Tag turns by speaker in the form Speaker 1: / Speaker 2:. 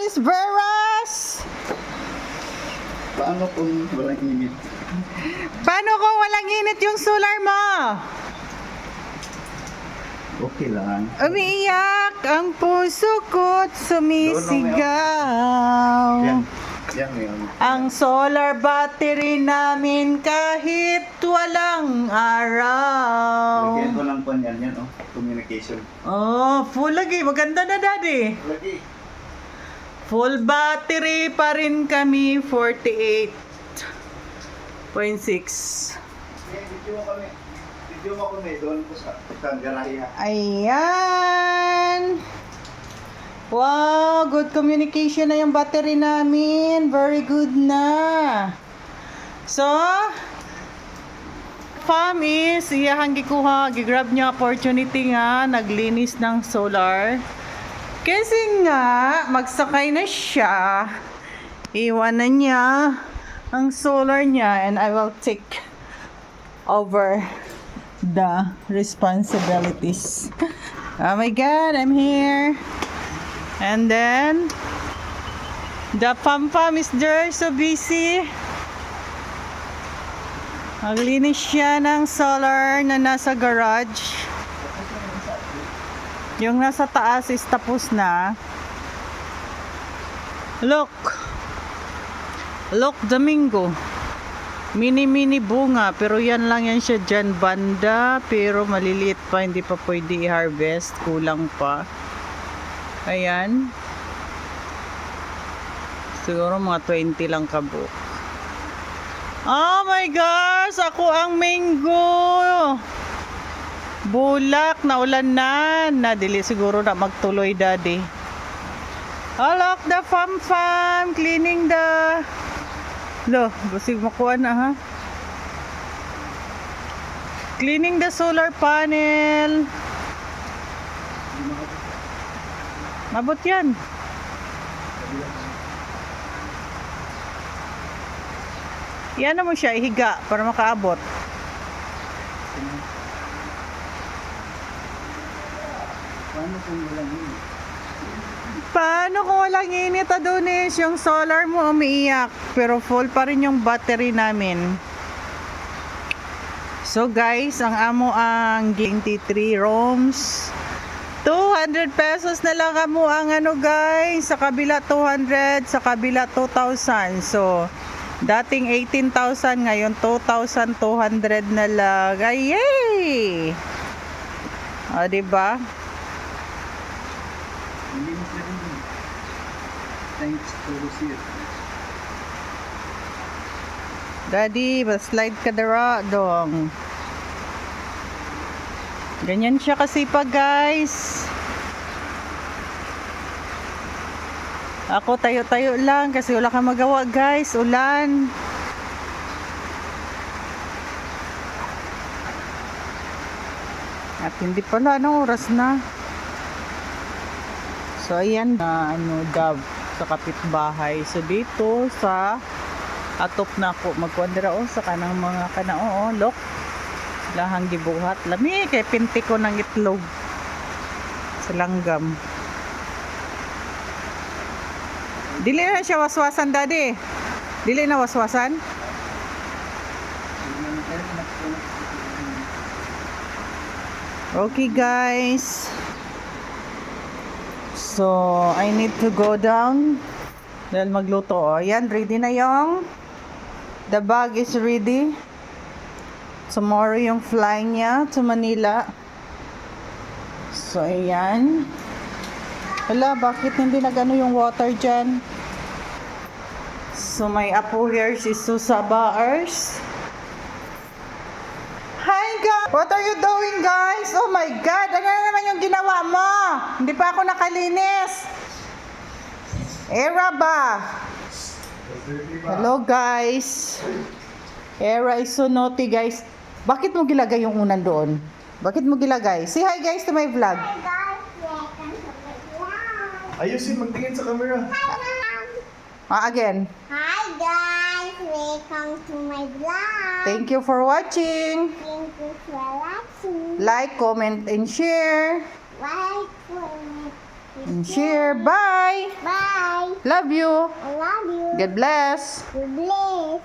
Speaker 1: Miss Veras?
Speaker 2: Paano kung walang init?
Speaker 1: Paano kung walang init yung solar mo?
Speaker 2: Okay lang.
Speaker 1: Umiiyak ang puso ko't sumisigaw.
Speaker 2: Yan. Yan yun.
Speaker 1: Ang solar battery namin kahit walang araw.
Speaker 2: Lagyan ko lang po yan. Yan oh. Communication.
Speaker 1: Oh, full lagi. Maganda na, Daddy.
Speaker 2: Lagi.
Speaker 1: Full battery pa rin kami, 48.6.
Speaker 2: Video mo kami. Video mo kami doon po sa garahe.
Speaker 1: Ayan. Wow, good communication na yung battery namin. Very good na. So, fam is, iyahang gikuha, gigrab niya opportunity nga, naglinis ng solar. Kasi nga, magsakay na siya, iwanan niya ang solar niya, and I will take over the responsibilities. Oh my God, I'm here. And then, the fam is there, so busy. Maglinis siya ng solar na nasa garage. Yung nasa taas is tapos na. Look, Domingo. Mini bunga, pero yan lang yan siya dyan banda, pero maliliit pa, hindi pa pwede i-harvest, kulang pa. Ayan. Siguro mga 20 lang kabuk. Oh my gosh, ako ang mango. Bulak, naulan na. Nadili siguro na magtuloy, Daddy. Oh, look, the fam cleaning the... Lo, basig makuha na, ha? Cleaning the solar panel. Mabot yan. Iyan mo siya, ihiga para makaabot.
Speaker 2: Paano kung walang init?
Speaker 1: Paano kung walang init, Adonis? Yung solar mo umiiyak, pero full pa rin yung battery namin. So guys, ang amo ang 23 roams. 200 pesos na lang amo ang ano guys. Sa kabila 200, sa kabila 2,000. So, dating 18,000, ngayon 2,200 na lang. Ay, yay! O, diba?
Speaker 2: Hindi mo pwede din. Thanks to Lucia.
Speaker 1: Daddy, slide ka dara dong. Ganyan siya kasipag guys. Ako tayo-tayo lang kasi wala kang magawa guys, ulan. At hindi pala, anong oras na? So ayan na dab sa kapitbahay. So dito sa atop na ako magkuandira sa kanang mga kanao, look. Lahang gibuhat. Lami kay pinti ko ng itlog sa langgam. Dili na siya waswasan, Daddy. Dili na waswasan. Okay guys. So, I need to go down dahil magluto. Ayan, ready na yung the bag is ready. Tomorrow yung fly niya to Manila. So, ayan. Hala, bakit hindi nagano yung water dyan? So, my apo here si Susa Baars. Hi guys! What are you doing guys? Oh my God! Ano na naman yung ginawa mo? Hindi pa ako nakalinis. Era ba? Hello guys. Era is so naughty guys. Bakit mo gilagay yung unan doon? Bakit mo gilagay? Say hi guys to my vlog.
Speaker 3: Hi guys, welcome to my vlog.
Speaker 2: Ayusin, magtingin sa camera.
Speaker 1: Again.
Speaker 3: Hi guys, welcome to my vlog.
Speaker 1: Thank you for watching.
Speaker 3: Thank you for watching.
Speaker 1: Like, comment, and share.
Speaker 3: Like, comment,
Speaker 1: And share. Bye!
Speaker 3: Bye.
Speaker 1: Love you.
Speaker 3: I love you.
Speaker 1: God bless.
Speaker 3: God bless.